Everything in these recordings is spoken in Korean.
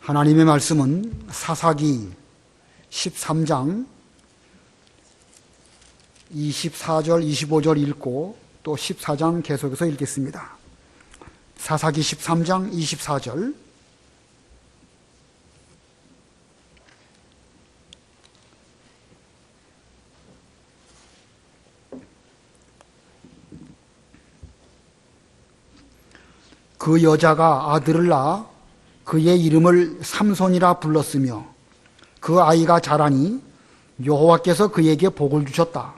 하나님의 말씀은 사사기 13장 24절, 25절 읽고 또 14장 계속해서 읽겠습니다. 사사기 13장 24절. 그 여자가 아들을 낳아 그의 이름을 삼손이라 불렀으며 그 아이가 자라니 여호와께서 그에게 복을 주셨다.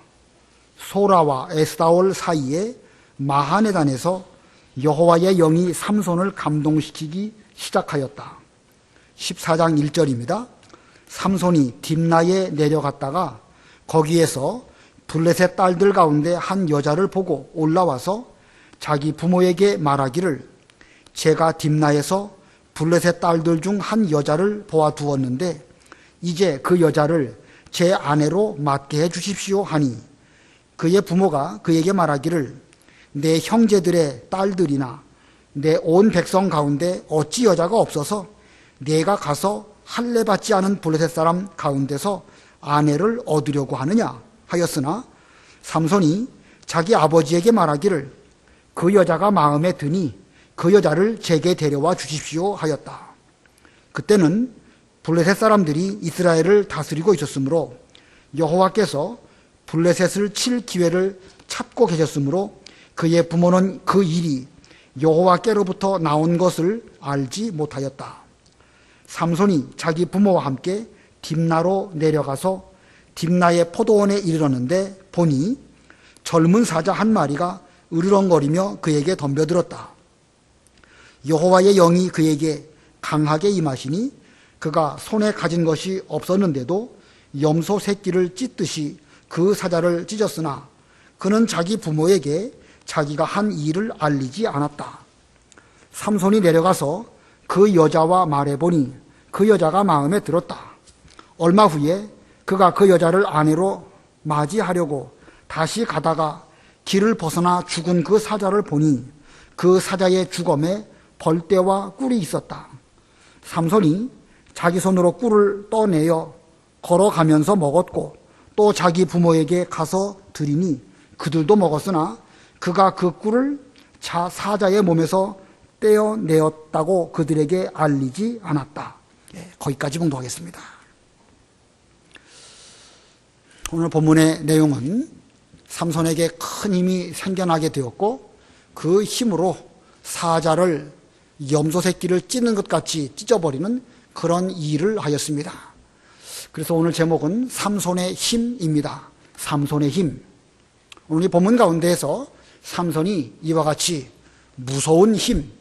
소라와 에스다올 사이에 마하네단에서 여호와의 영이 삼손을 감동시키기 시작하였다. 14장 1절입니다. 삼손이 딥나에 내려갔다가 거기에서 블레셋 딸들 가운데 한 여자를 보고 올라와서 자기 부모에게 말하기를 제가 딥나에서 블레셋 딸들 중 한 여자를 보아두었는데 이제 그 여자를 제 아내로 맡게 해 주십시오 하니 그의 부모가 그에게 말하기를 내 형제들의 딸들이나 내 온 백성 가운데 어찌 여자가 없어서 내가 가서 할례 받지 않은 블레셋 사람 가운데서 아내를 얻으려고 하느냐 하였으나 삼손이 자기 아버지에게 말하기를 그 여자가 마음에 드니 그 여자를 제게 데려와 주십시오 하였다. 그때는 블레셋 사람들이 이스라엘을 다스리고 있었으므로 여호와께서 블레셋을 칠 기회를 찾고 계셨으므로 그의 부모는 그 일이 여호와께로부터 나온 것을 알지 못하였다. 삼손이 자기 부모와 함께 딥나로 내려가서 딥나의 포도원에 이르렀는데 보니 젊은 사자 한 마리가 으르렁거리며 그에게 덤벼들었다. 여호와의 영이 그에게 강하게 임하시니 그가 손에 가진 것이 없었는데도 염소 새끼를 찢듯이 그 사자를 찢었으나 그는 자기 부모에게 자기가 한 일을 알리지 않았다. 삼손이 내려가서 그 여자와 말해보니 그 여자가 마음에 들었다. 얼마 후에 그가 그 여자를 아내로 맞이하려고 다시 가다가 길을 벗어나 죽은 그 사자를 보니 그 사자의 주검에 벌떼와 꿀이 있었다. 삼손이 자기 손으로 꿀을 떠내어 걸어가면서 먹었고 또 자기 부모에게 가서 드리니 그들도 먹었으나 그가 그 꿀을 사자의 몸에서 떼어내었다고 그들에게 알리지 않았다. 거기까지 봉독하겠습니다. 오늘 본문의 내용은 삼손에게 큰 힘이 생겨나게 되었고 그 힘으로 사자를 염소 새끼를 찢는 것 같이 찢어버리는 그런 일을 하였습니다. 그래서 오늘 제목은 삼손의 힘입니다. 삼손의 힘. 오늘 이 본문 가운데에서 삼손이 이와 같이 무서운 힘,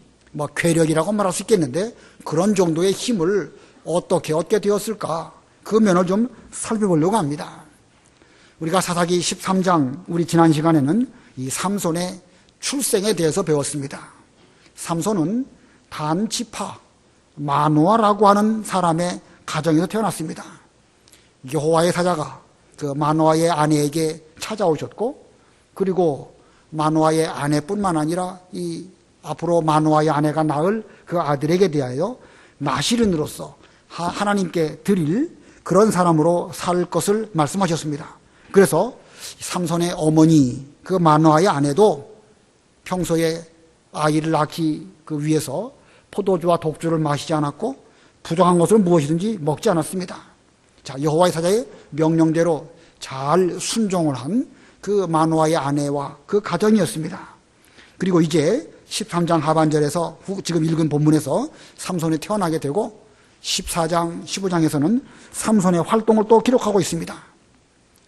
괴력이라고 말할 수 있겠는데 그런 정도의 힘을 어떻게 얻게 되었을까? 그 면을 좀 살펴보려고 합니다. 우리가 사사기 13장 우리 지난 시간에는 이 삼손의 출생에 대해서 배웠습니다. 삼손은 단지파 마노아라고 하는 사람의 가정에서 태어났습니다. 여호와의 사자가 그 마노아의 아내에게 찾아오셨고 그리고 마노아의 아내뿐만 아니라 이 앞으로 마노아의 아내가 낳을 그 아들에게 대하여 나실인으로서 하나님께 드릴 그런 사람으로 살 것을 말씀하셨습니다. 그래서 삼손의 어머니 그 마노아의 아내도 평소에 아이를 낳기 위해서 포도주와 독주를 마시지 않았고 부정한 것을 무엇이든지 먹지 않았습니다. 자, 여호와의 사자의 명령대로 잘 순종을 한 그 마노아의 아내와 그 가정이었습니다. 그리고 이제 13장 하반절에서 지금 읽은 본문에서 삼손이 태어나게 되고 14장, 15장에서는 삼손의 활동을 또 기록하고 있습니다.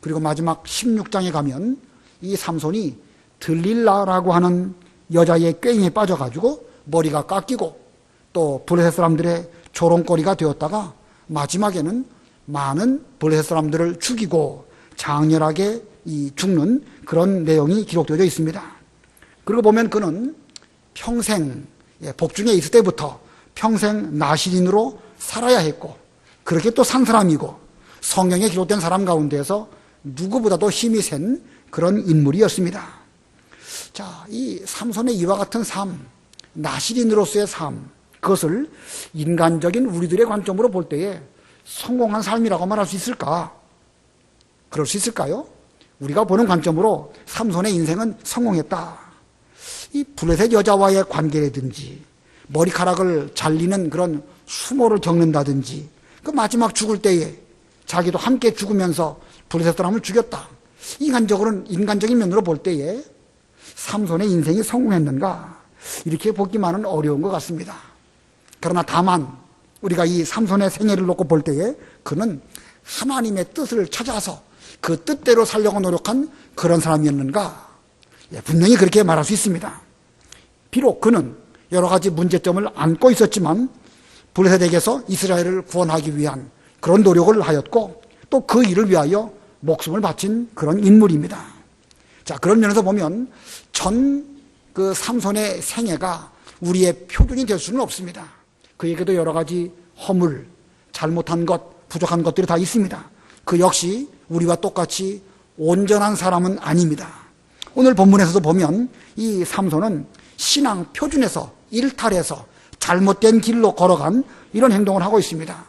그리고 마지막 16장에 가면 이 삼손이 들릴라라고 하는 여자의 꾀임에 빠져가지고 머리가 깎이고 또 블레셋 사람들의 조롱거리가 되었다가 마지막에는 많은 블레셋 사람들을 죽이고 장렬하게 죽는 그런 내용이 기록되어 있습니다. 그리고 보면 그는 평생 복중에 있을 때부터 평생 나실인으로 살아야 했고 그렇게 또 산 사람이고 성경에 기록된 사람 가운데에서 누구보다도 힘이 센 그런 인물이었습니다. 자, 이 삼손의 이와 같은 삶, 나실인으로서의 삶, 그것을 인간적인 우리들의 관점으로 볼 때에 성공한 삶이라고 말할 수 있을까? 그럴 수 있을까요? 우리가 보는 관점으로 삼손의 인생은 성공했다. 이 블레셋 여자와의 관계라든지 머리카락을 잘리는 그런 수모를 겪는다든지 그 마지막 죽을 때에 자기도 함께 죽으면서 블레셋 사람을 죽였다. 인간적인 면으로 볼 때에 삼손의 인생이 성공했는가? 이렇게 보기만은 어려운 것 같습니다. 그러나 다만 우리가 이 삼손의 생애를 놓고 볼 때에 그는 하나님의 뜻을 찾아서 그 뜻대로 살려고 노력한 그런 사람이었는가? 분명히 그렇게 말할 수 있습니다. 비록 그는 여러 가지 문제점을 안고 있었지만 블레셋에게서 이스라엘을 구원하기 위한 그런 노력을 하였고 또 그 일을 위하여 목숨을 바친 그런 인물입니다. 자, 그런 면에서 보면 그 삼손의 생애가 우리의 표준이 될 수는 없습니다. 그에게도 여러 가지 허물, 잘못한 것, 부족한 것들이 다 있습니다. 그 역시 우리와 똑같이 온전한 사람은 아닙니다. 오늘 본문에서도 보면 이 삼손은 신앙 표준에서 일탈해서 잘못된 길로 걸어간 이런 행동을 하고 있습니다.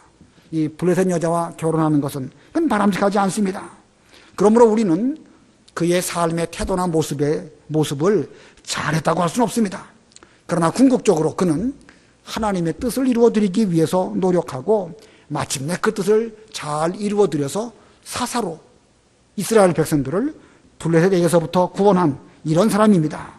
이 블레셋 여자와 결혼하는 것은 그건 바람직하지 않습니다. 그러므로 우리는 그의 삶의 태도나 모습을 잘했다고 할 수는 없습니다. 그러나 궁극적으로 그는 하나님의 뜻을 이루어드리기 위해서 노력하고 마침내 그 뜻을 잘 이루어드려서 사사로 이스라엘 백성들을 블레셋에게서부터 구원한 이런 사람입니다.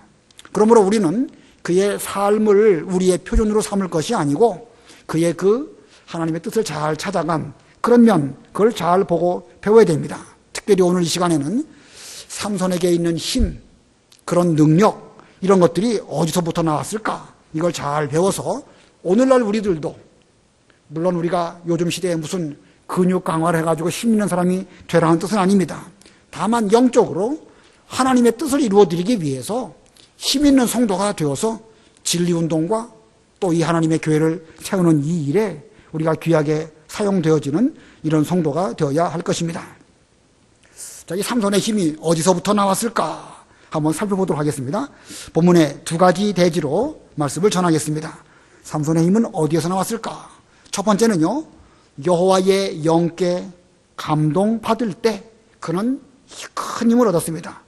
그러므로 우리는 그의 삶을 우리의 표준으로 삼을 것이 아니고 그의 그 하나님의 뜻을 잘 찾아간 그런 면, 그걸 잘 보고 배워야 됩니다. 특별히 오늘 이 시간에는 삼손에게 있는 힘, 그런 능력, 이런 것들이 어디서부터 나왔을까? 이걸 잘 배워서 오늘날 우리들도 물론 우리가 요즘 시대에 무슨 근육 강화를 해가지고 힘 있는 사람이 되라는 뜻은 아닙니다. 다만 영적으로 하나님의 뜻을 이루어드리기 위해서 힘 있는 성도가 되어서 진리운동과 또 이 하나님의 교회를 세우는 이 일에 우리가 귀하게 사용되어지는 이런 성도가 되어야 할 것입니다. 자, 이 삼손의 힘이 어디서부터 나왔을까? 한번 살펴보도록 하겠습니다. 본문에 두 가지 대지로 말씀을 전하겠습니다. 삼손의 힘은 어디에서 나왔을까? 첫 번째는요, 여호와의 영께 감동받을 때 그는 큰 힘을 얻었습니다.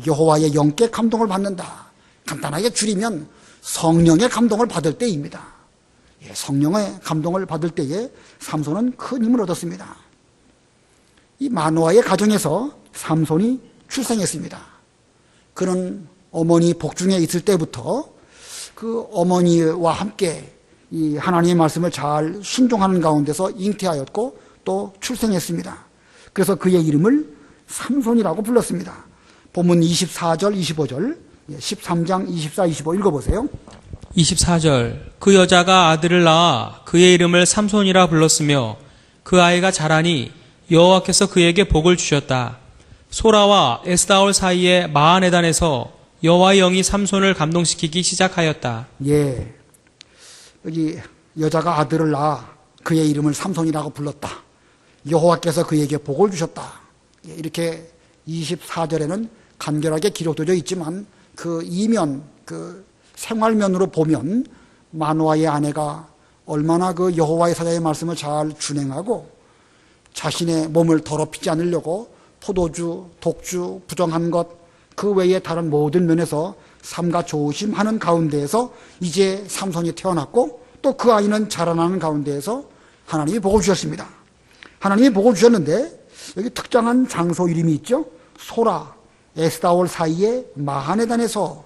여호와의 영께 감동을 받는다. 간단하게 줄이면 성령의 감동을 받을 때입니다. 성령의 감동을 받을 때에 삼손은 큰 힘을 얻었습니다. 이 마노아의 가정에서 삼손이 출생했습니다. 그는 어머니 복중에 있을 때부터 그 어머니와 함께 이 하나님의 말씀을 잘 순종하는 가운데서 잉태하였고 또 출생했습니다. 그래서 그의 이름을 삼손이라고 불렀습니다. 본문 24절, 25절, 13장 24, 25 읽어보세요. 24절 그 여자가 아들을 낳아 그의 이름을 삼손이라 불렀으며 그 아이가 자라니 여호와께서 그에게 복을 주셨다. 소라와 에스다올 사이의 마하네단에서 여호와의 영이 삼손을 감동시키기 시작하였다. 예, 여기 여자가 아들을 낳아 그의 이름을 삼손이라고 불렀다. 여호와께서 그에게 복을 주셨다. 이렇게 24절에는 간결하게 기록되어 있지만 그 이면, 그 생활면으로 보면 마노아의 아내가 얼마나 그 여호와의 사자의 말씀을 잘 준행하고 자신의 몸을 더럽히지 않으려고 포도주, 독주, 부정한 것, 그 외에 다른 모든 면에서 삼가 조심하는 가운데에서 이제 삼손이 태어났고 또 그 아이는 자라나는 가운데에서 하나님이 복을 주셨습니다. 하나님이 복을 주셨는데 여기 특정한 장소 이름이 있죠. 소라, 에스다올 사이의 마하네단에서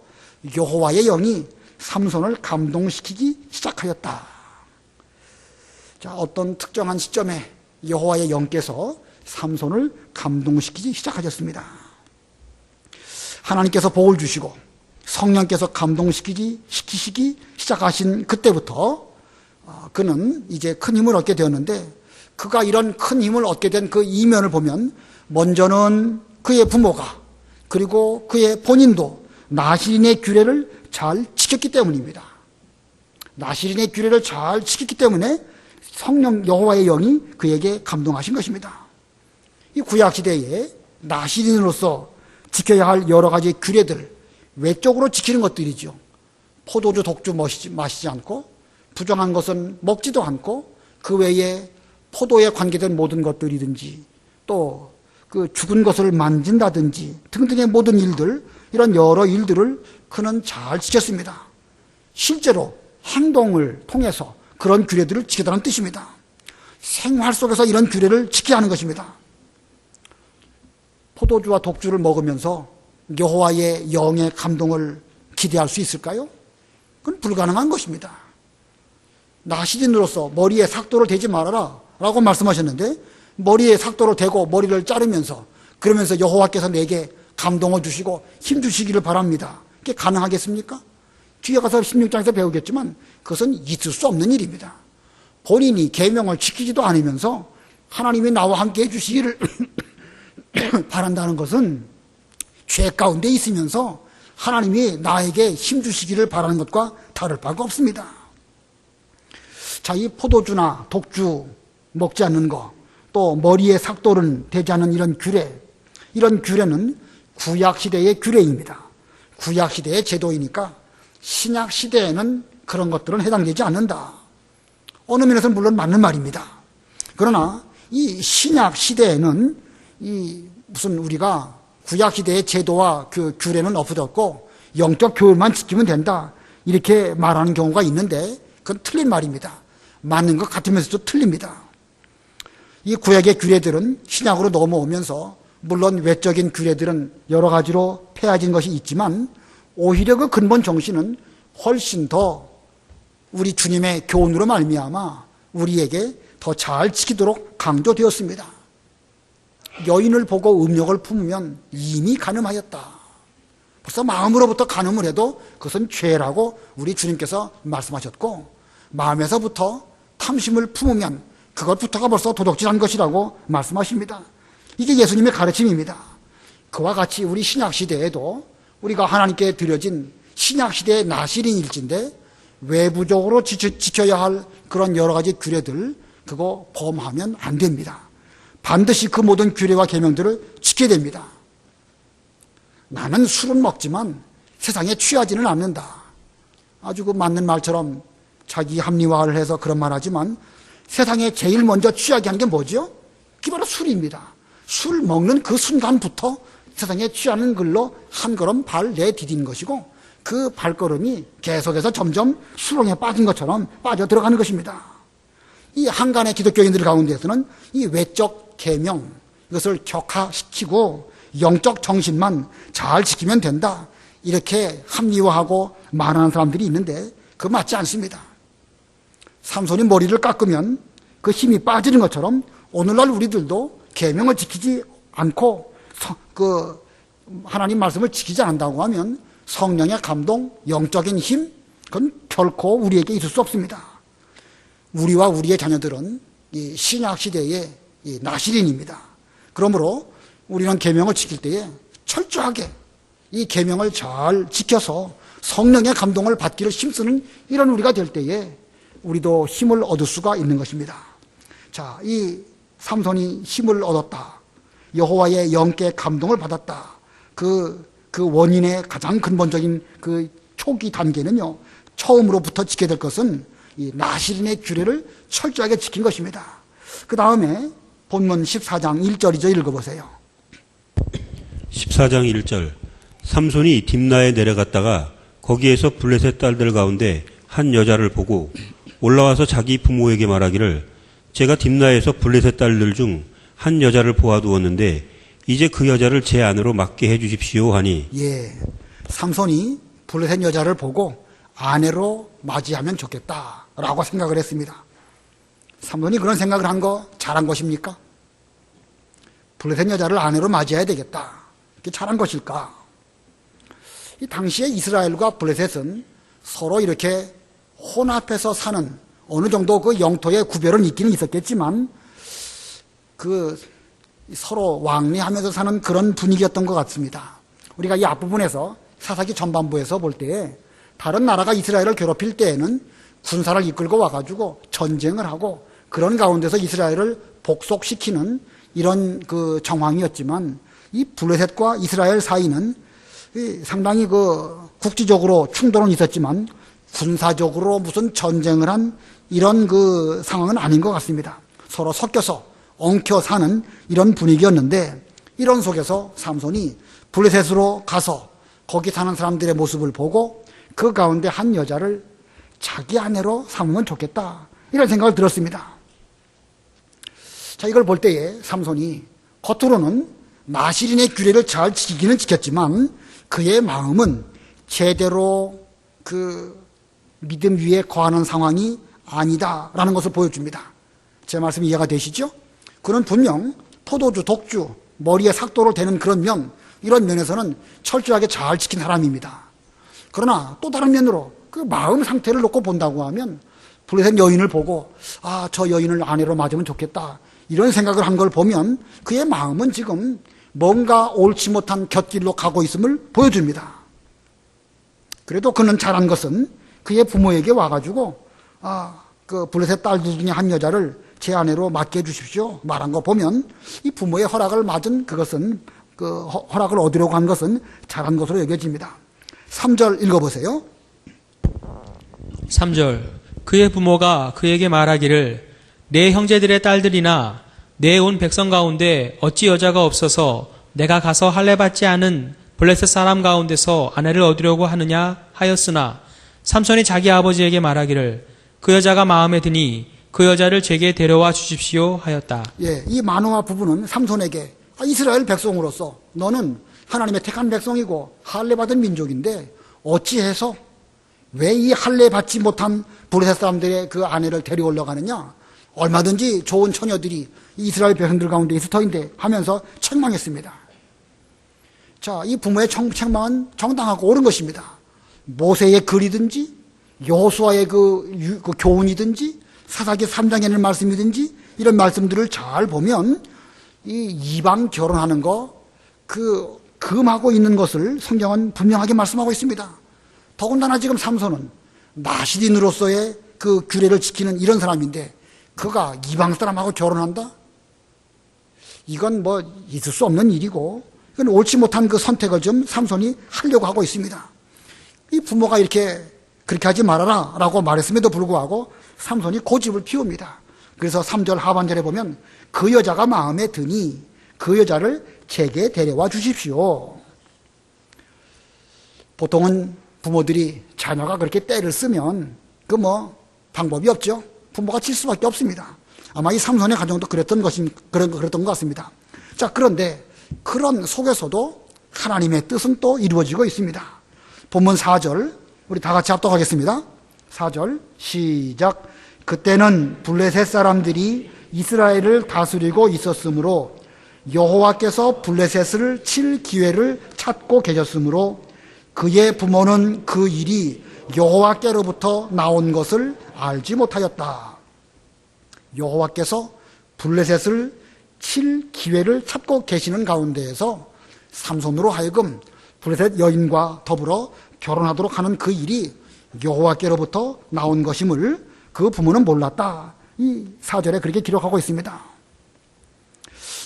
여호와의 영이 삼손을 감동시키기 시작하였다. 자, 어떤 특정한 시점에 여호와의 영께서 삼손을 감동시키기 시작하셨습니다. 하나님께서 복을 주시고 성령께서 감동시키기 시작하신 그때부터 그는 이제 큰 힘을 얻게 되었는데 그가 이런 큰 힘을 얻게 된 그 이면을 보면 먼저는 그의 부모가 그리고 그의 본인도 나실인의 규례를 잘 지켰기 때문입니다. 나실인의 규례를 잘 지켰기 때문에 성령 여호와의 영이 그에게 감동하신 것입니다. 이 구약시대에 나실인으로서 지켜야 할 여러 가지 규례들, 외적으로 지키는 것들이죠. 포도주, 독주 마시지 않고 부정한 것은 먹지도 않고 그 외에 포도에 관계된 모든 것들이든지 또 그 죽은 것을 만진다든지 등등의 모든 일들, 이런 여러 일들을 그는 잘 지켰습니다. 실제로 행동을 통해서 그런 규례들을 지키다는 뜻입니다. 생활 속에서 이런 규례를 지켜야 하는 것입니다. 포도주와 독주를 먹으면서 여호와의 영의 감동을 기대할 수 있을까요? 그건 불가능한 것입니다. 나시린으로서 머리에 삭도를 대지 말아라 라고 말씀하셨는데, 머리에 삭도를 대고 머리를 자르면서 그러면서 여호와께서 내게 감동을 주시고 힘 주시기를 바랍니다. 그게 가능하겠습니까? 뒤에 가서 16장에서 배우겠지만 그것은 있을 수 없는 일입니다. 본인이 계명을 지키지도 않으면서 하나님이 나와 함께 해주시기를 바란다는 것은 죄 가운데 있으면서 하나님이 나에게 힘 주시기를 바라는 것과 다를 바가 없습니다. 자, 이 포도주나 독주 먹지 않는 거, 또 머리에 삭도를 대지 않는 이런 규례, 이런 규례는 구약시대의 규례입니다. 구약시대의 제도이니까 신약시대에는 그런 것들은 해당되지 않는다. 어느 면에서는 물론 맞는 말입니다. 그러나 이 신약시대에는 이 무슨 우리가 구약시대의 제도와 그 규례는 없어졌고 영적 교율만 지키면 된다, 이렇게 말하는 경우가 있는데 그건 틀린 말입니다. 맞는 것 같으면서도 틀립니다. 이 구약의 규례들은 신약으로 넘어오면서 물론 외적인 규례들은 여러 가지로 폐해진 것이 있지만 오히려 그 근본 정신은 훨씬 더 우리 주님의 교훈으로 말미암아 우리에게 더 잘 지키도록 강조되었습니다. 여인을 보고 음욕을 품으면 이미 간음하였다. 벌써 마음으로부터 간음을 해도 그것은 죄라고 우리 주님께서 말씀하셨고, 마음에서부터 탐심을 품으면 그것부터가 벌써 도둑질한 것이라고 말씀하십니다. 이게 예수님의 가르침입니다. 그와 같이 우리 신약시대에도 우리가 하나님께 드려진 신약시대의 나시린일진데 외부적으로 지켜야 할 그런 여러 가지 규례들, 그거 범하면 안 됩니다. 반드시 그 모든 규례와 계명들을 지켜야 됩니다. 나는 술은 먹지만 세상에 취하지는 않는다. 아주 그 맞는 말처럼 자기 합리화를 해서 그런 말 하지만 세상에 제일 먼저 취하게 하는 게 뭐죠? 그게 바로 술입니다. 술 먹는 그 순간부터 세상에 취하는 걸로 한 걸음 발 내디딘 것이고, 그 발걸음이 계속해서 점점 수렁에 빠진 것처럼 빠져 들어가는 것입니다. 이 한간의 기독교인들 가운데서는 이 외적 계명, 이것을 격화시키고 영적 정신만 잘 지키면 된다, 이렇게 합리화하고 말하는 사람들이 있는데 그거 맞지 않습니다. 삼손이 머리를 깎으면 그 힘이 빠지는 것처럼 오늘날 우리들도 계명을 지키지 않고 그 하나님 말씀을 지키지 않는다고 하면 성령의 감동, 영적인 힘, 그건 결코 우리에게 있을 수 없습니다. 우리와 우리의 자녀들은 이 신약 시대의 이 나시린입니다. 그러므로 우리는 계명을 지킬 때에 철저하게 이 계명을 잘 지켜서 성령의 감동을 받기를 힘쓰는 이런 우리가 될 때에 우리도 힘을 얻을 수가 있는 것입니다. 자, 이 삼손이 힘을 얻었다, 여호와의 영께 감동을 받았다, 그 원인의 가장 근본적인 그 초기 단계는요, 처음으로부터 지켜야 될 것은 이 나시린의 규례를 철저하게 지킨 것입니다. 그 다음에 본문 14장 1절이죠. 읽어보세요. 14장 1절. 삼손이 딥나에 내려갔다가 거기에서 블레셋 딸들 가운데 한 여자를 보고 올라와서 자기 부모에게 말하기를, 제가 딥나에서 블레셋 딸들 중 한 여자를 보아두었는데 이제 그 여자를 제 안으로 맡게 해주십시오 하니. 예, 삼손이 블레셋 여자를 보고 아내로 맞이하면 좋겠다라고 생각을 했습니다. 삼손이 그런 생각을 한 거 잘한 것입니까? 블레셋 여자를 아내로 맞이해야 되겠다, 이게 잘한 것일까? 이 당시에 이스라엘과 블레셋은 서로 이렇게 혼합해서 사는, 어느 정도 그 영토의 구별은 있기는 있었겠지만 그 서로 왕래하면서 사는 그런 분위기였던 것 같습니다. 우리가 이 앞부분에서 사사기 전반부에서 볼 때에 다른 나라가 이스라엘을 괴롭힐 때에는 군사를 이끌고 와가지고 전쟁을 하고 그런 가운데서 이스라엘을 복속시키는 이런 그 정황이었지만, 이 블레셋과 이스라엘 사이는 상당히 그 국지적으로 충돌은 있었지만 군사적으로 무슨 전쟁을 한 이런 그 상황은 아닌 것 같습니다. 서로 섞여서 엉켜 사는 이런 분위기였는데 이런 속에서 삼손이 블레셋으로 가서 거기 사는 사람들의 모습을 보고 그 가운데 한 여자를 자기 아내로 삼으면 좋겠다 이런 생각을 들었습니다. 자, 이걸 볼 때에 삼손이 겉으로는 나시린의 규례를 잘 지키기는 지켰지만 그의 마음은 제대로 그 믿음 위에 거하는 상황이 아니다라는 것을 보여줍니다. 제 말씀 이해가 되시죠? 그는 분명 포도주, 독주, 머리에 삭도를 대는 그런 면, 이런 면에서는 철저하게 잘 지킨 사람입니다. 그러나 또 다른 면으로 그 마음 상태를 놓고 본다고 하면 블레셋 여인을 보고 아, 저 여인을 아내로 맞으면 좋겠다 이런 생각을 한 걸 보면 그의 마음은 지금 뭔가 옳지 못한 곁길로 가고 있음을 보여줍니다. 그래도 그는 잘한 것은 그의 부모에게 와가지고 그 블레셋 딸들 중에 한 여자를 제 아내로 맡게 해주십시오 말한 거 보면 이 부모의 허락을 맞은 그것은 그 허락을 얻으려고 한 것은 잘한 것으로 여겨집니다. 3절 읽어보세요. 3절 그의 부모가 그에게 말하기를 내 형제들의 딸들이나 내 온 백성 가운데 어찌 여자가 없어서 내가 가서 할례 받지 않은 블레셋 사람 가운데서 아내를 얻으려고 하느냐 하였으나 삼손이 자기 아버지에게 말하기를 그 여자가 마음에 드니 그 여자를 제게 데려와 주십시오 하였다. 예, 이 마노아 부부는 삼손에게 이스라엘 백성으로서 너는 하나님의 택한 백성이고 할례 받은 민족인데 어찌해서 왜 이 할례 받지 못한 블레셋 사람들의 그 아내를 데려오려고 하느냐? 얼마든지 좋은 처녀들이 이스라엘 백성들 가운데 있을 터인데 하면서 책망했습니다. 자, 이 부모의 책망은 정당하고 옳은 것입니다. 모세의 글이든지 여호수아의 그 교훈이든지 사사기 3장에 있는 말씀이든지 이런 말씀들을 잘 보면 이 이방 결혼하는 거 그 금하고 있는 것을 성경은 분명하게 말씀하고 있습니다. 더군다나 지금 삼손은 나시린으로서의 그 규례를 지키는 이런 사람인데 그가 이방 사람하고 결혼한다? 이건 뭐 있을 수 없는 일이고 이건 옳지 못한 그 선택을 좀 삼손이 하려고 하고 있습니다. 이 부모가 이렇게 그렇게 하지 말아라 라고 말했음에도 불구하고 삼손이 고집을 피웁니다. 그래서 3절 하반절에 보면 그 여자가 마음에 드니 그 여자를 제게 데려와 주십시오. 보통은 부모들이 자녀가 그렇게 때를 쓰면 그 뭐 방법이 없죠. 부모가 칠 수밖에 없습니다. 아마 이 삼손의 가정도 그랬던 것 같습니다. 자, 그런데 그런 속에서도 하나님의 뜻은 또 이루어지고 있습니다. 본문 4절 우리 다 같이 합독하겠습니다. 4절 시작. 그때는 블레셋 사람들이 이스라엘을 다스리고 있었으므로 여호와께서 블레셋을 칠 기회를 찾고 계셨으므로 그의 부모는 그 일이 여호와께로부터 나온 것을 알지 못하였다. 여호와께서 블레셋을 칠 기회를 찾고 계시는 가운데에서 삼손으로 하여금 블레셋 여인과 더불어 결혼하도록 하는 그 일이 여호와께로부터 나온 것임을 그 부모는 몰랐다. 이 4절에 그렇게 기록하고 있습니다.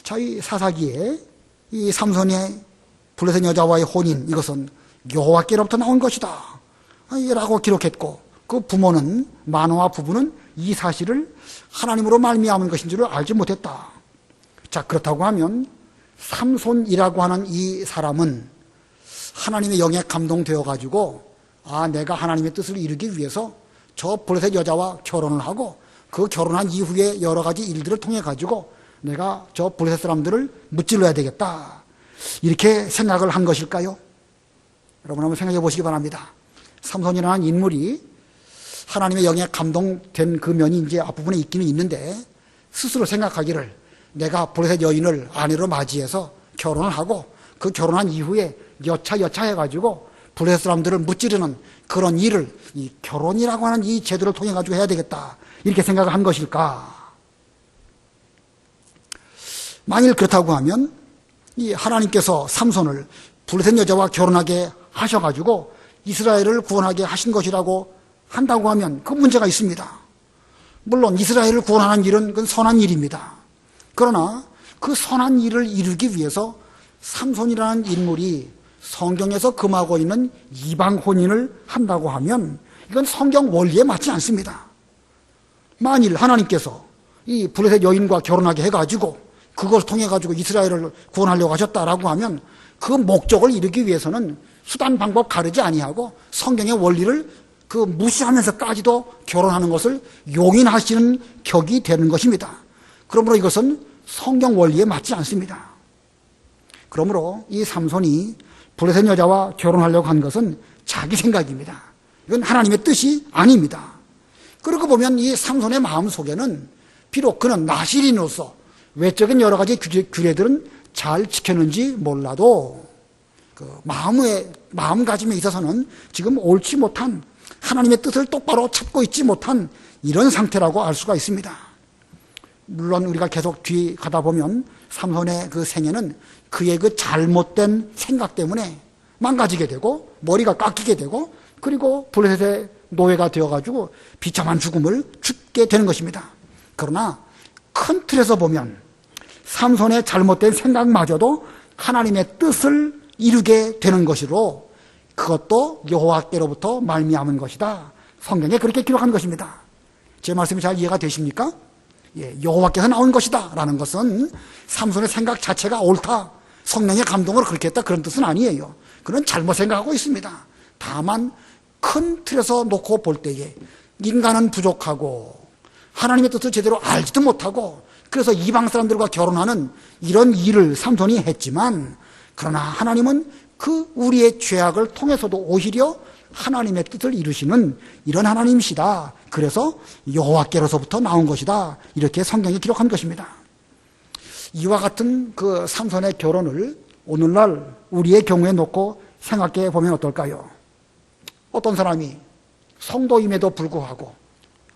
자, 이 사사기에 이 삼손의 블레셋 여자와의 혼인 이것은 여호와께로부터 나온 것이다 라고 기록했고 그 부모는 마노아 부부는 이 사실을 하나님으로 말미암은 것인 줄을 알지 못했다. 자, 그렇다고 하면 삼손이라고 하는 이 사람은 하나님의 영에 감동되어 가지고 내가 하나님의 뜻을 이루기 위해서 저 블레셋 여자와 결혼을 하고 그 결혼한 이후에 여러 가지 일들을 통해 가지고 내가 저 블레셋 사람들을 무찔러야 되겠다 이렇게 생각을 한 것일까요? 여러분 한번 생각해 보시기 바랍니다. 삼손이라는 인물이 하나님의 영에 감동된 그 면이 이제 앞부분에 있기는 있는데 스스로 생각하기를 내가 블레셋 여인을 아내로 맞이해서 결혼을 하고 그 결혼한 이후에 여차 해가지고 블레셋 사람들을 무찌르는 그런 일을 이 결혼이라고 하는 이 제도를 통해 가지고 해야 되겠다 이렇게 생각을 한 것일까? 만일 그렇다고 하면 이 하나님께서 삼손을 블레셋 여자와 결혼하게 하셔가지고 이스라엘을 구원하게 하신 것이라고 한다고 하면 그 문제가 있습니다. 물론 이스라엘을 구원하는 일은 그건 선한 일입니다. 그러나 그 선한 일을 이루기 위해서 삼손이라는 인물이 성경에서 금하고 있는 이방 혼인을 한다고 하면 이건 성경 원리에 맞지 않습니다. 만일 하나님께서 이 블레셋 여인과 결혼하게 해가지고 그것을 통해가지고 이스라엘을 구원하려고 하셨다라고 하면 그 목적을 이루기 위해서는 수단 방법 가르지 아니하고 성경의 원리를 그 무시하면서까지도 결혼하는 것을 용인하시는 격이 되는 것입니다. 그러므로 이것은 성경 원리에 맞지 않습니다. 그러므로 이 삼손이 블레셋 여자와 결혼하려고 한 것은 자기 생각입니다. 이건 하나님의 뜻이 아닙니다. 그러고 보면 이 삼손의 마음 속에는 비록 그는 나실인으로서 외적인 여러 가지 규례들은 잘 지켰는지 몰라도 그 마음가짐에 있어서는 지금 옳지 못한 하나님의 뜻을 똑바로 찾고 있지 못한 이런 상태라고 알 수가 있습니다. 물론 우리가 계속 뒤 가다 보면 삼손의 그 생애는 그의 그 잘못된 생각 때문에 망가지게 되고 머리가 깎이게 되고 그리고 블레셋의 노예가 되어가지고 비참한 죽음을 죽게 되는 것입니다. 그러나 큰 틀에서 보면 삼손의 잘못된 생각마저도 하나님의 뜻을 이루게 되는 것으로 그것도 여호와께로부터 말미암은 것이다. 성경에 그렇게 기록한 것입니다. 제 말씀이 잘 이해가 되십니까? 예, 여호와께서 나온 것이다 라는 것은 삼손의 생각 자체가 옳다, 성령의 감동으로 그렇게 했다, 그런 뜻은 아니에요. 그는 잘못 생각하고 있습니다. 다만 큰 틀에서 놓고 볼 때에 인간은 부족하고 하나님의 뜻을 제대로 알지도 못하고 그래서 이방 사람들과 결혼하는 이런 일을 삼손이 했지만, 그러나 하나님은 그 우리의 죄악을 통해서도 오히려 하나님의 뜻을 이루시는 이런 하나님이시다. 그래서 여호와께로서부터 나온 것이다. 이렇게 성경이 기록한 것입니다. 이와 같은 그 삼손의 결혼을 오늘날 우리의 경우에 놓고 생각해 보면 어떨까요? 어떤 사람이 성도임에도 불구하고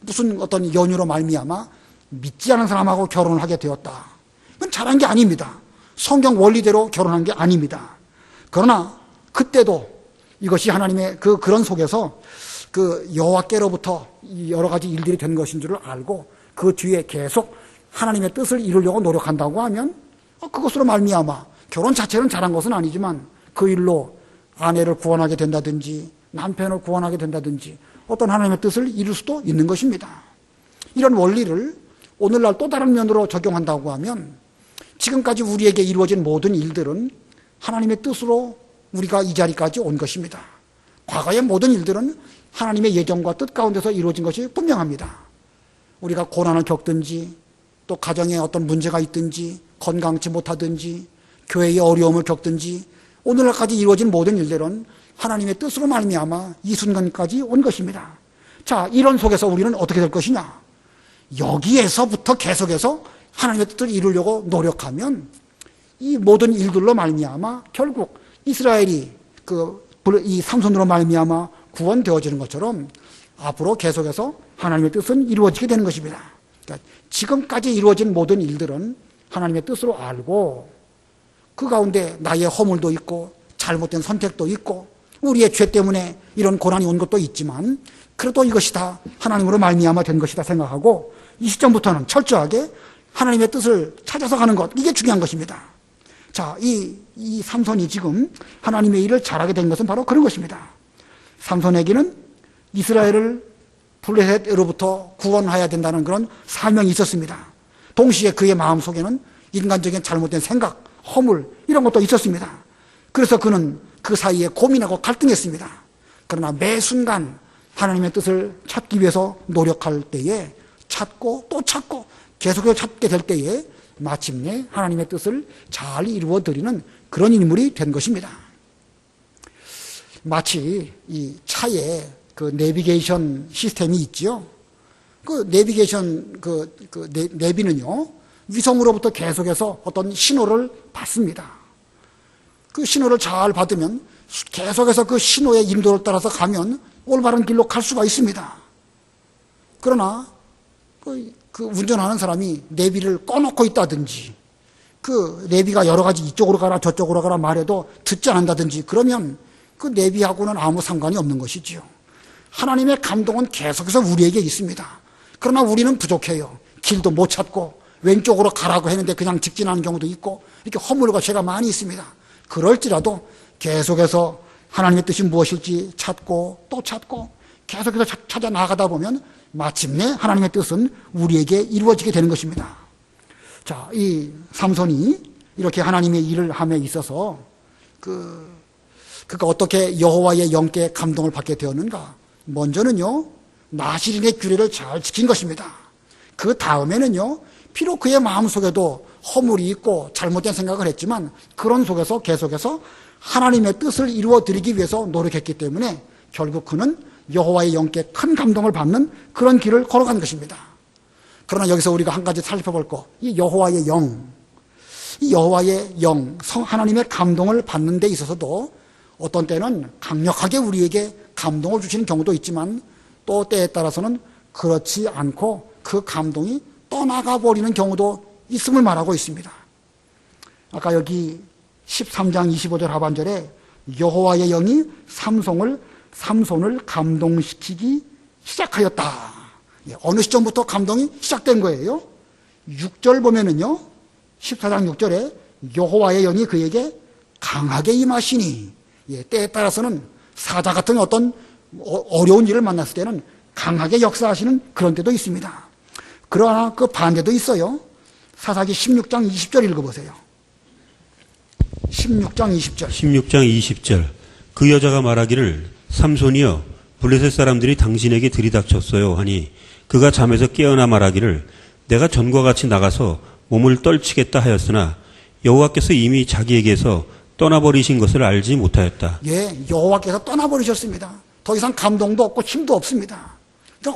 무슨 어떤 연유로 말미암아 믿지 않은 사람하고 결혼을 하게 되었다. 그건 잘한 게 아닙니다. 성경 원리대로 결혼한 게 아닙니다. 그러나 그때도 이것이 하나님의 그런 속에서 그 여호와께로부터 여러 가지 일들이 된 것인 줄을 알고 그 뒤에 계속 하나님의 뜻을 이루려고 노력한다고 하면 그것으로 말미암아 결혼 자체는 잘한 것은 아니지만 그 일로 아내를 구원하게 된다든지 남편을 구원하게 된다든지 어떤 하나님의 뜻을 이룰 수도 있는 것입니다. 이런 원리를 오늘날 또 다른 면으로 적용한다고 하면 지금까지 우리에게 이루어진 모든 일들은 하나님의 뜻으로 우리가 이 자리까지 온 것입니다. 과거의 모든 일들은 하나님의 예정과 뜻 가운데서 이루어진 것이 분명합니다. 우리가 고난을 겪든지 또 가정에 어떤 문제가 있든지 건강치 못하든지 교회의 어려움을 겪든지 오늘날까지 이루어진 모든 일들은 하나님의 뜻으로 말미암아 이 순간까지 온 것입니다. 자, 이런 속에서 우리는 어떻게 될 것이냐? 여기에서부터 계속해서 하나님의 뜻을 이루려고 노력하면 이 모든 일들로 말미암아 결국 이스라엘이 이 삼손으로 말미암아 구원되어지는 것처럼 앞으로 계속해서 하나님의 뜻은 이루어지게 되는 것입니다. 그러니까 지금까지 이루어진 모든 일들은 하나님의 뜻으로 알고 그 가운데 나의 허물도 있고 잘못된 선택도 있고 우리의 죄 때문에 이런 고난이 온 것도 있지만 그래도 이것이 다 하나님으로 말미암아 된 것이다 생각하고 이 시점부터는 철저하게 하나님의 뜻을 찾아서 가는 것, 이게 중요한 것입니다. 자, 이 삼손이 지금 하나님의 일을 잘하게 된 것은 바로 그런 것입니다. 삼손에게는 이스라엘을 블레셋으로부터 구원해야 된다는 그런 사명이 있었습니다. 동시에 그의 마음속에는 인간적인 잘못된 생각, 허물 이런 것도 있었습니다. 그래서 그는 그 사이에 고민하고 갈등했습니다. 그러나 매 순간 하나님의 뜻을 찾기 위해서 노력할 때에 찾고 또 찾고 계속해서 찾게 될 때에 마침내 하나님의 뜻을 잘 이루어드리는 그런 인물이 된 것입니다. 마치 이 차에 그 내비게이션 시스템이 있지요. 그 내비게이션 내비는요 위성으로부터 계속해서 어떤 신호를 받습니다. 그 신호를 잘 받으면 계속해서 그 신호의 인도를 따라서 가면 올바른 길로 갈 수가 있습니다. 그러나 그 운전하는 사람이 내비를 꺼놓고 있다든지 그 내비가 여러 가지 이쪽으로 가라 저쪽으로 가라 말해도 듣지 않는다든지 그러면 그 내비하고는 아무 상관이 없는 것이지요. 하나님의 감동은 계속해서 우리에게 있습니다. 그러나 우리는 부족해요. 길도 못 찾고 왼쪽으로 가라고 했는데 그냥 직진하는 경우도 있고 이렇게 허물과 죄가 많이 있습니다. 그럴지라도 계속해서 하나님의 뜻이 무엇일지 찾고 또 찾고 계속해서 찾아 나가다 보면 마침내 하나님의 뜻은 우리에게 이루어지게 되는 것입니다. 자, 이 삼손이 이렇게 하나님의 일을 함에 있어서 그가 어떻게 여호와의 영께 감동을 받게 되었는가? 먼저는요, 나실인의 규례를 잘 지킨 것입니다. 그 다음에는요, 비록 그의 마음속에도 허물이 있고 잘못된 생각을 했지만 그런 속에서 계속해서 하나님의 뜻을 이루어드리기 위해서 노력했기 때문에 결국 그는 여호와의 영께 큰 감동을 받는 그런 길을 걸어간 것입니다. 그러나 여기서 우리가 한 가지 살펴볼 거, 이 여호와의 영, 이 여호와의 영, 하나님의 감동을 받는 데 있어서도 어떤 때는 강력하게 우리에게 감동을 주시는 경우도 있지만 또 때에 따라서는 그렇지 않고 그 감동이 떠나가 버리는 경우도 있음을 말하고 있습니다. 아까 여기 13장 25절 하반절에 여호와의 영이 삼손을 감동시키기 시작하였다. 어느 시점부터 감동이 시작된 거예요? 6절 보면은요, 14장 6절에 여호와의 영이 그에게 강하게 임하시니, 때에 따라서는 사자 같은 어떤 어려운 일을 만났을 때는 강하게 역사하시는 그런 때도 있습니다. 그러나 그 반대도 있어요. 사사기 16장 20절 읽어보세요. 16장 20절. 16장 20절. 그 여자가 말하기를 삼손이여 블레셋 사람들이 당신에게 들이닥쳤어요 하니 그가 잠에서 깨어나 말하기를 내가 전과 같이 나가서 몸을 떨치겠다 하였으나 여호와께서 이미 자기에게서 떠나버리신 것을 알지 못하였다. 예, 여호와께서 떠나버리셨습니다. 더 이상 감동도 없고 힘도 없습니다.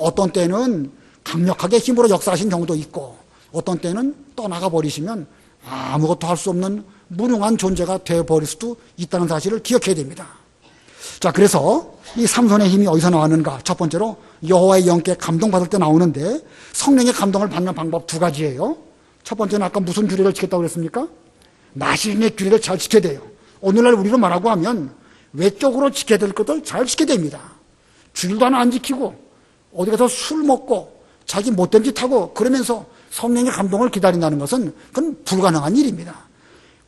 어떤 때는 강력하게 힘으로 역사하신 경우도 있고 어떤 때는 떠나가 버리시면 아무것도 할 수 없는 무능한 존재가 되어버릴 수도 있다는 사실을 기억해야 됩니다. 자, 그래서 이 삼손의 힘이 어디서 나왔는가? 첫 번째로 여호와의 영께 감동받을 때 나오는데 성령의 감동을 받는 방법 두 가지예요. 첫 번째는 아까 무슨 규례를 지켰다고 그랬습니까? 나실인의 규례를 잘 지켜야 돼요. 오늘날 우리로 말하고 하면 외적으로 지켜야 될 것들 잘 지켜야 됩니다. 주일도 하나 안 지키고 어디 가서 술 먹고 자기 못된 짓 하고 그러면서 성령의 감동을 기다린다는 것은 그건 불가능한 일입니다.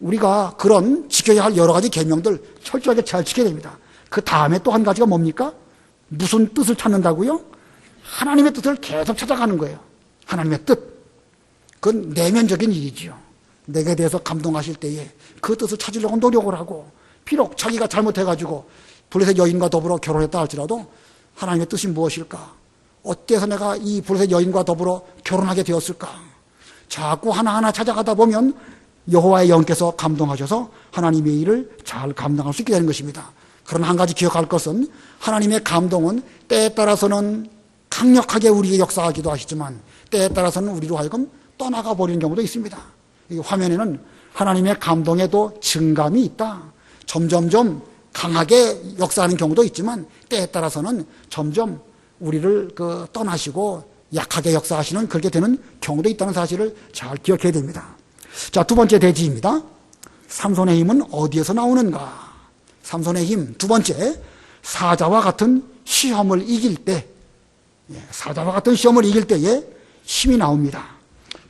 우리가 그런 지켜야 할 여러 가지 계명들 철저하게 잘 지켜야 됩니다. 그 다음에 또 한 가지가 뭡니까? 무슨 뜻을 찾는다고요? 하나님의 뜻을 계속 찾아가는 거예요. 하나님의 뜻. 그건 내면적인 일이지요. 내게 대해서 감동하실 때에 그 뜻을 찾으려고 노력을 하고 비록 자기가 잘못해가지고 블레셋 여인과 더불어 결혼했다 할지라도 하나님의 뜻이 무엇일까? 어때서 내가 이 블레셋 여인과 더불어 결혼하게 되었을까? 자꾸 하나하나 찾아가다 보면 여호와의 영께서 감동하셔서 하나님의 일을 잘 감당할 수 있게 되는 것입니다. 그러나 한 가지 기억할 것은 하나님의 감동은 때에 따라서는 강력하게 우리에게 역사하기도 하시지만 때에 따라서는 우리로 하여금 떠나가 버리는 경우도 있습니다. 이 화면에는 하나님의 감동에도 증감이 있다. 점점점 강하게 역사하는 경우도 있지만 때에 따라서는 점점 우리를 떠나시고 약하게 역사하시는 그렇게 되는 경우도 있다는 사실을 잘 기억해야 됩니다. 자, 두 번째 대지입니다. 삼손의 힘은 어디에서 나오는가? 삼손의 힘, 두 번째, 사자와 같은 시험을 이길 때, 사자와 같은 시험을 이길 때에 힘이 나옵니다.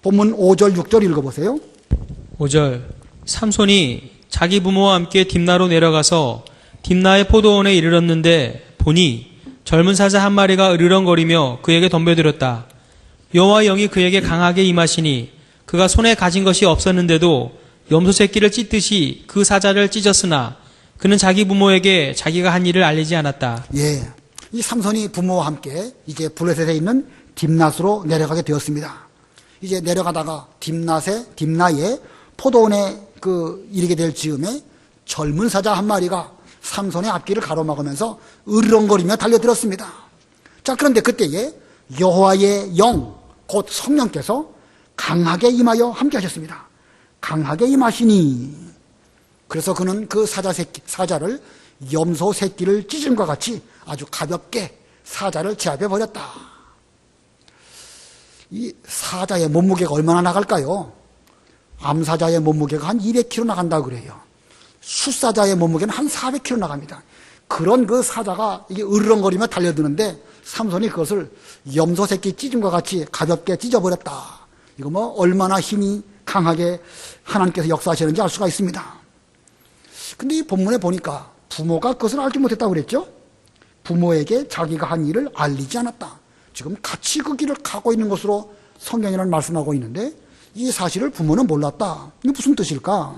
본문 5절, 6절 읽어보세요. 5절. 삼손이 자기 부모와 함께 딥나로 내려가서 딥나의 포도원에 이르렀는데 보니 젊은 사자 한 마리가 으르렁거리며 그에게 덤벼들었다. 여호와의 영이 그에게 강하게 임하시니 그가 손에 가진 것이 없었는데도 염소 새끼를 찢듯이 그 사자를 찢었으나 그는 자기 부모에게 자기가 한 일을 알리지 않았다. 예, 이 삼손이 부모와 함께 이제 블레셋에 있는 딥낫으로 내려가게 되었습니다. 이제 내려가다가 딥나의 포도원에 이르게 될 즈음에 젊은 사자 한 마리가 삼손의 앞길을 가로막으면서 으르렁거리며 달려들었습니다. 자, 그런데 그때에 여호와의 영, 곧 성령께서 강하게 임하여 함께 하셨습니다. 강하게 임하시니 그래서 그는 그 사자를 염소 새끼를 찢음과 같이 아주 가볍게 사자를 제압해 버렸다. 이 사자의 몸무게가 얼마나 나갈까요? 암사자의 몸무게가 한 200kg 나간다고 그래요. 숫사자의 몸무게는 한 400kg 나갑니다. 그런 그 사자가 이게 으르렁거리며 달려드는데 삼손이 그것을 염소 새끼 찢음과 같이 가볍게 찢어버렸다. 이거 뭐 얼마나 힘이 강하게 하나님께서 역사하시는지 알 수가 있습니다. 근데 이 본문에 보니까 부모가 그것을 알지 못했다고 그랬죠? 부모에게 자기가 한 일을 알리지 않았다. 지금 같이 그 길을 가고 있는 것으로 성경이라는 말씀하고 있는데 이 사실을 부모는 몰랐다. 이게 무슨 뜻일까?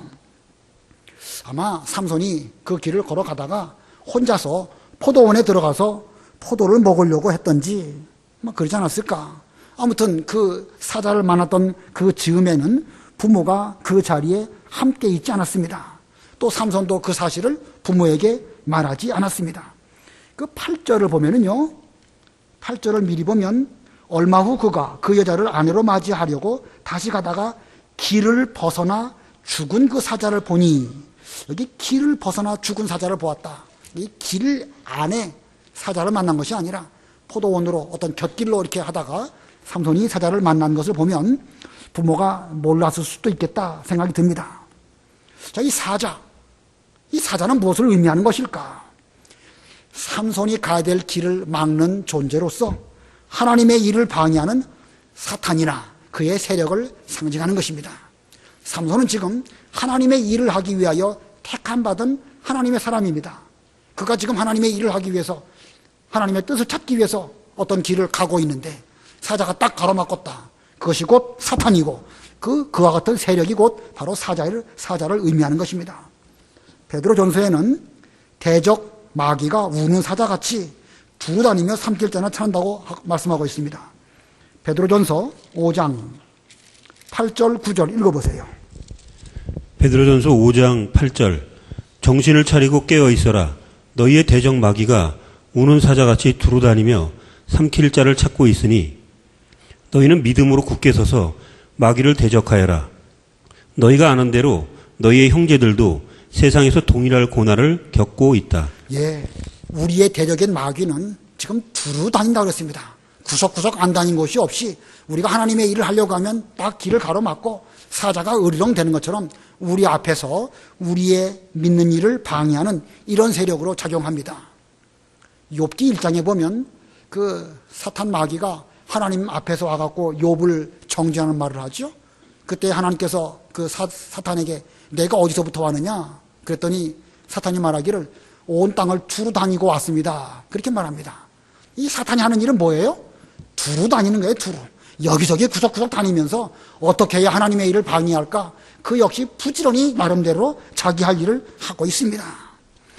아마 삼손이 그 길을 걸어가다가 혼자서 포도원에 들어가서 포도를 먹으려고 했던지 그러지 않았을까? 아무튼 그 사자를 만났던 그 즈음에는 부모가 그 자리에 함께 있지 않았습니다. 또 삼손도 그 사실을 부모에게 말하지 않았습니다. 그 8절을 보면은요, 8절을 미리 보면 얼마 후 그가 그 여자를 아내로 맞이하려고 다시 가다가 길을 벗어나 죽은 그 사자를 보니, 여기 길을 벗어나 죽은 사자를 보았다. 이 길 안에 사자를 만난 것이 아니라 포도원으로 어떤 곁길로 이렇게 하다가 삼손이 사자를 만난 것을 보면 부모가 몰랐을 수도 있겠다 생각이 듭니다. 자, 이 사자는 무엇을 의미하는 것일까? 삼손이 가야 될 길을 막는 존재로서 하나님의 일을 방해하는 사탄이나 그의 세력을 상징하는 것입니다. 삼손은 지금 하나님의 일을 하기 위하여 택함받은 하나님의 사람입니다. 그가 지금 하나님의 일을 하기 위해서 하나님의 뜻을 찾기 위해서 어떤 길을 가고 있는데 사자가 딱 가로막았다. 그것이 곧 사탄이고 그와 같은 세력이 곧 바로 사자를 의미하는 것입니다. 베드로전서에는 대적 마귀가 우는 사자같이 두루 다니며 삼킬 자나 찾는다고 말씀하고 있습니다. 베드로전서 5장 8절 9절 읽어보세요. 베드로전서 5장 8절 정신을 차리고 깨어 있어라. 너희의 대적 마귀가 우는 사자같이 두루 다니며 삼킬 자를 찾고 있으니 너희는 믿음으로 굳게 서서 마귀를 대적하여라. 너희가 아는 대로 너희의 형제들도 세상에서 동일할 고난을 겪고 있다. 예, 우리의 대적인 마귀는 지금 두루 다닌다고 그랬습니다. 구석구석 안 다닌 곳이 없이 우리가 하나님의 일을 하려고 하면 딱 길을 가로막고 사자가 으르렁 되는 것처럼 우리 앞에서 우리의 믿는 일을 방해하는 이런 세력으로 작용합니다. 욥기 1장에 보면 그 사탄 마귀가 하나님 앞에서 와갖고 욥을 정죄하는 말을 하죠. 그때 하나님께서 그 사탄에게 내가 어디서부터 왔느냐 그랬더니 사탄이 말하기를 온 땅을 두루 다니고 왔습니다. 그렇게 말합니다. 이 사탄이 하는 일은 뭐예요? 두루 다니는 거예요. 두루. 여기저기 구석구석 다니면서 어떻게 해야 하나님의 일을 방해할까? 그 역시 부지런히 나름대로 자기 할 일을 하고 있습니다.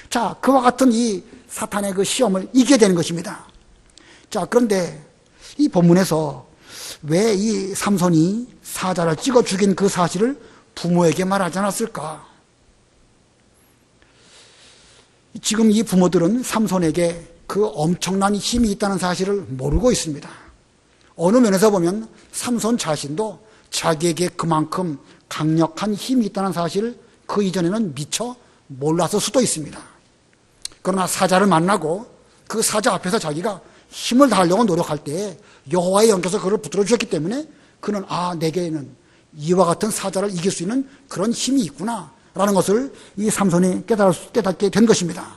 자, 그와 같은 이 사탄의 그 시험을 이겨야 되는 것입니다. 자, 그런데 이 본문에서 왜 이 삼손이 사자를 찍어 죽인 그 사실을 부모에게 말하지 않았을까? 지금 이 부모들은 삼손에게 그 엄청난 힘이 있다는 사실을 모르고 있습니다. 어느 면에서 보면 삼손 자신도 자기에게 그만큼 강력한 힘이 있다는 사실을 그 이전에는 미처 몰랐을 수도 있습니다. 그러나 사자를 만나고 그 사자 앞에서 자기가 힘을 다하려고 노력할 때 여호와의 영께서 그를 붙들어 주셨기 때문에 그는 내게는 이와 같은 사자를 이길 수 있는 그런 힘이 있구나 라는 것을 이 삼손이 깨닫게 된 것입니다.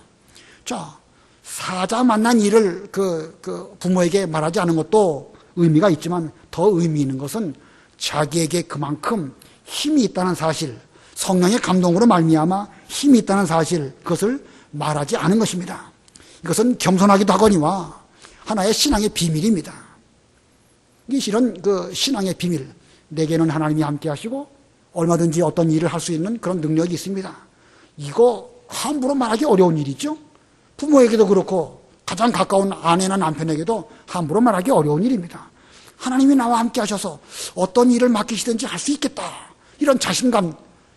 자, 사자 만난 일을 그 부모에게 말하지 않은 것도 의미가 있지만 더 의미 있는 것은 자기에게 그만큼 힘이 있다는 사실, 성령의 감동으로 말미암아 힘이 있다는 사실, 그것을 말하지 않은 것입니다. 이것은 겸손하기도 하거니와 하나의 신앙의 비밀입니다. 이게 실은 그 신앙의 비밀, 내게는 하나님이 함께 하시고 얼마든지 어떤 일을 할 수 있는 그런 능력이 있습니다. 이거 함부로 말하기 어려운 일이죠. 부모에게도 그렇고 가장 가까운 아내나 남편에게도 함부로 말하기 어려운 일입니다. 하나님이 나와 함께 하셔서 어떤 일을 맡기시든지 할 수 있겠다. 이런 자신감,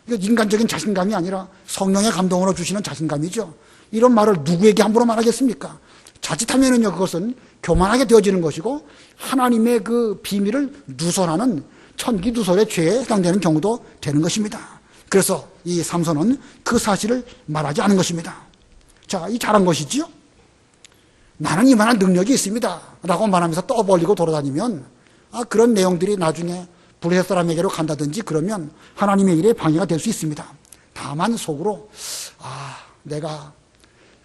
인간적인 자신감이 아니라 성령의 감동으로 주시는 자신감이죠. 이런 말을 누구에게 함부로 말하겠습니까? 자칫하면은요, 그것은 교만하게 되어지는 것이고 하나님의 그 비밀을 누설하는 천기누설의 죄에 해당되는 경우도 되는 것입니다. 그래서 이 삼손은 그 사실을 말하지 않은 것입니다. 자, 이 잘한 것이지요? 나는 이만한 능력이 있습니다 라고 말하면서 떠벌리고 돌아다니면 그런 내용들이 나중에 블레셋 사람에게로 간다든지 그러면 하나님의 일에 방해가 될 수 있습니다. 다만 속으로 내가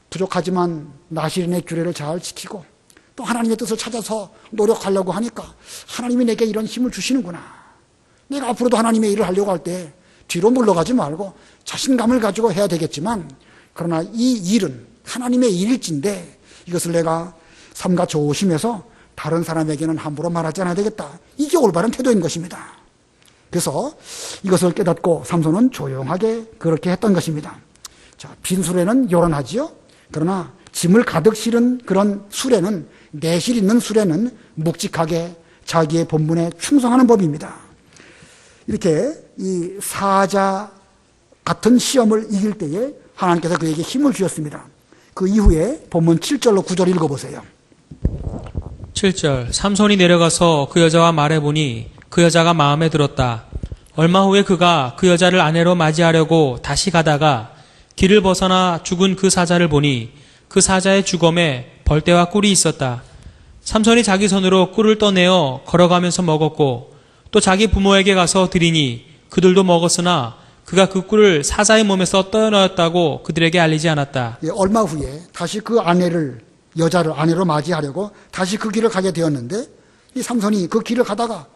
부족하지만 나시린의 규례를 잘 지키고 또 하나님의 뜻을 찾아서 노력하려고 하니까 하나님이 내게 이런 힘을 주시는구나. 내가 앞으로도 하나님의 일을 하려고 할 때 뒤로 물러가지 말고 자신감을 가지고 해야 되겠지만 그러나 이 일은 하나님의 일일진데 이것을 내가 삼가 조심해서 다른 사람에게는 함부로 말하지 않아야 되겠다. 이게 올바른 태도인 것입니다. 그래서 이것을 깨닫고 삼손은 조용하게 그렇게 했던 것입니다. 자, 빈 수레는 요란하지요. 그러나 짐을 가득 실은 그런 수레는, 내실 있는 수레는 묵직하게 자기의 본분에 충성하는 법입니다. 이렇게 이 사자 같은 시험을 이길 때에 하나님께서 그에게 힘을 주셨습니다. 그 이후에 본문 7절로 9절 읽어보세요. 7절 삼손이 내려가서 그 여자와 말해보니 그 여자가 마음에 들었다. 얼마 후에 그가 그 여자를 아내로 맞이하려고 다시 가다가 길을 벗어나 죽은 그 사자를 보니 그 사자의 주검에 벌떼와 꿀이 있었다. 삼손이 자기 손으로 꿀을 떠내어 걸어가면서 먹었고 또 자기 부모에게 가서 드리니 그들도 먹었으나 그가 그 꿀을 사자의 몸에서 떠내었다고 그들에게 알리지 않았다. 예, 얼마 후에 다시 그 여자를 아내로 맞이하려고 다시 그 길을 가게 되었는데 이 삼손이 그 길을 가다가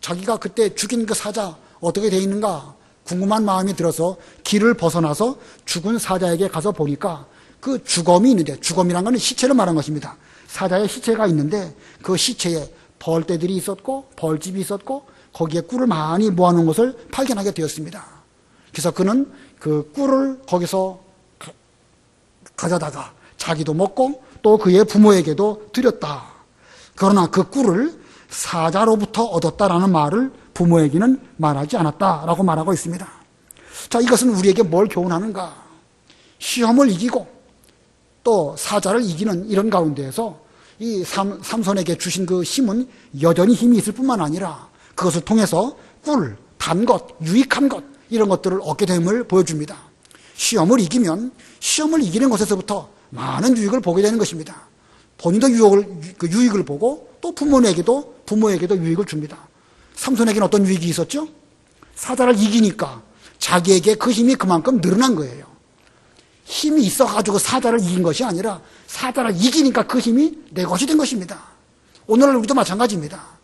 자기가 그때 죽인 그 사자 어떻게 돼 있는가 궁금한 마음이 들어서 길을 벗어나서 죽은 사자에게 가서 보니까 그 주검이 있는데, 주검이란 건 시체를 말한 것입니다. 사자의 시체가 있는데 그 시체에 벌떼들이 있었고 벌집이 있었고 거기에 꿀을 많이 모아놓은 것을 발견하게 되었습니다. 그래서 그는 그 꿀을 거기서 가져다가 자기도 먹고 또 그의 부모에게도 드렸다. 그러나 그 꿀을 사자로부터 얻었다라는 말을 부모에게는 말하지 않았다라고 말하고 있습니다. 자, 이것은 우리에게 뭘 교훈하는가? 시험을 이기고 또 사자를 이기는 이런 가운데에서 이 삼손에게 주신 그 힘은 여전히 힘이 있을 뿐만 아니라 그것을 통해서 꿀, 단 것, 유익한 것 이런 것들을 얻게 됨을 보여줍니다. 시험을 이기면 시험을 이기는 것에서부터 많은 유익을 보게 되는 것입니다. 본인도 유익을 보고 또 부모에게도 유익을 줍니다. 삼손에게는 어떤 유익이 있었죠? 사자를 이기니까 자기에게 그 힘이 그만큼 늘어난 거예요. 힘이 있어가지고 사자를 이긴 것이 아니라 사자를 이기니까 그 힘이 내 것이 된 것입니다. 오늘날 우리도 마찬가지입니다.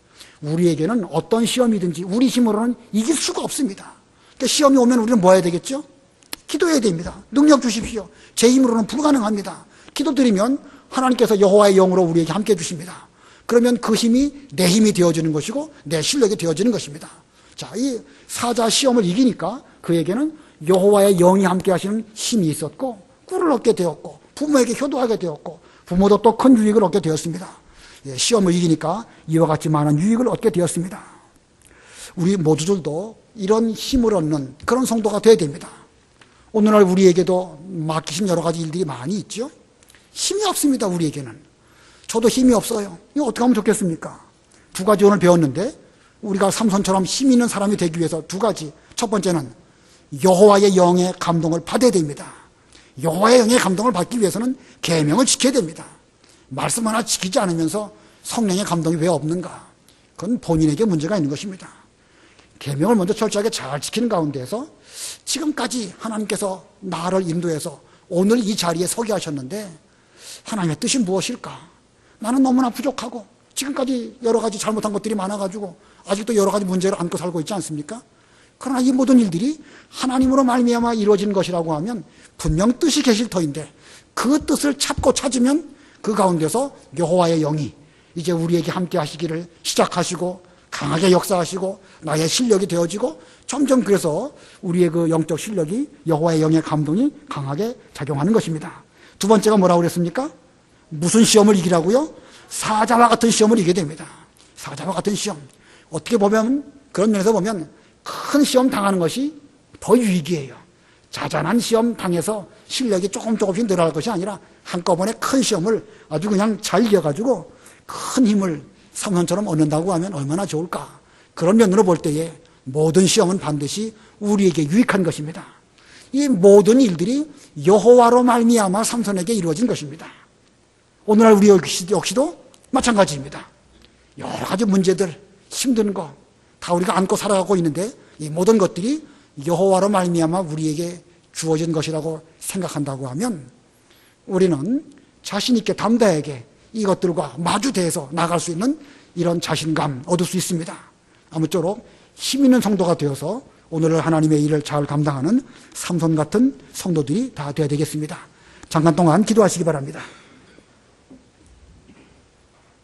우리에게는 어떤 시험이든지 우리 힘으로는 이길 수가 없습니다. 그러니까 시험이 오면 우리는 뭐 해야 되겠죠? 기도해야 됩니다. 능력 주십시오. 제 힘으로는 불가능합니다. 기도드리면 하나님께서 여호와의 영으로 우리에게 함께 해주십니다. 그러면 그 힘이 내 힘이 되어지는 것이고 내 실력이 되어지는 것입니다. 자, 이 사자 시험을 이기니까 그에게는 여호와의 영이 함께 하시는 힘이 있었고 꿀을 얻게 되었고 부모에게 효도하게 되었고 부모도 또 큰 유익을 얻게 되었습니다. 예, 시험을 이기니까 이와 같이 많은 유익을 얻게 되었습니다. 우리 모두들도 이런 힘을 얻는 그런 성도가 되어야 됩니다. 오늘날 우리에게도 맡기신 여러 가지 일들이 많이 있죠. 힘이 없습니다. 우리에게는. 저도 힘이 없어요. 이거 어떻게 하면 좋겠습니까? 두 가지 오늘 배웠는데 우리가 삼손처럼 힘 있는 사람이 되기 위해서 두 가지. 첫 번째는 여호와의 영의 감동을 받아야 됩니다. 여호와의 영의 감동을 받기 위해서는 계명을 지켜야 됩니다. 말씀 하나 지키지 않으면서 성령의 감동이 왜 없는가? 그건 본인에게 문제가 있는 것입니다. 계명을 먼저 철저하게 잘 지키는 가운데에서 지금까지 하나님께서 나를 인도해서 오늘 이 자리에 서게 하셨는데 하나님의 뜻이 무엇일까? 나는 너무나 부족하고 지금까지 여러 가지 잘못한 것들이 많아가지고 아직도 여러 가지 문제를 안고 살고 있지 않습니까? 그러나 이 모든 일들이 하나님으로 말미암아 이루어진 것이라고 하면 분명 뜻이 계실 터인데 그 뜻을 찾으면 그 가운데서 여호와의 영이 이제 우리에게 함께 하시기를 시작하시고 강하게 역사하시고 나의 실력이 되어지고 점점 그래서 우리의 그 영적 실력이 여호와의 영의 감동이 강하게 작용하는 것입니다. 두 번째가 뭐라고 그랬습니까? 무슨 시험을 이기라고요? 사자와 같은 시험을 이기게 됩니다. 사자와 같은 시험. 어떻게 보면 그런 면에서 보면 큰 시험 당하는 것이 더 유익이에요. 자잘한 시험 당해서 실력이 조금씩 늘어날 것이 아니라 한꺼번에 큰 시험을 아주 그냥 잘 이겨가지고 큰 힘을 삼손처럼 얻는다고 하면 얼마나 좋을까. 그런 면으로 볼 때에 모든 시험은 반드시 우리에게 유익한 것입니다. 이 모든 일들이 여호와로 말미암아 삼손에게 이루어진 것입니다. 오늘날 우리 역시도 마찬가지입니다. 여러 가지 문제들, 힘든 거 다 우리가 안고 살아가고 있는데 이 모든 것들이 여호와로 말미암아 우리에게 주어진 것이라고 생각한다고 하면 우리는 자신 있게 담대하게 이것들과 마주대해서 나갈 수 있는 이런 자신감 얻을 수 있습니다. 아무쪼록 힘 있는 성도가 되어서 오늘 하나님의 일을 잘 감당하는 삼손 같은 성도들이 다 되어야 되겠습니다. 잠깐 동안 기도하시기 바랍니다.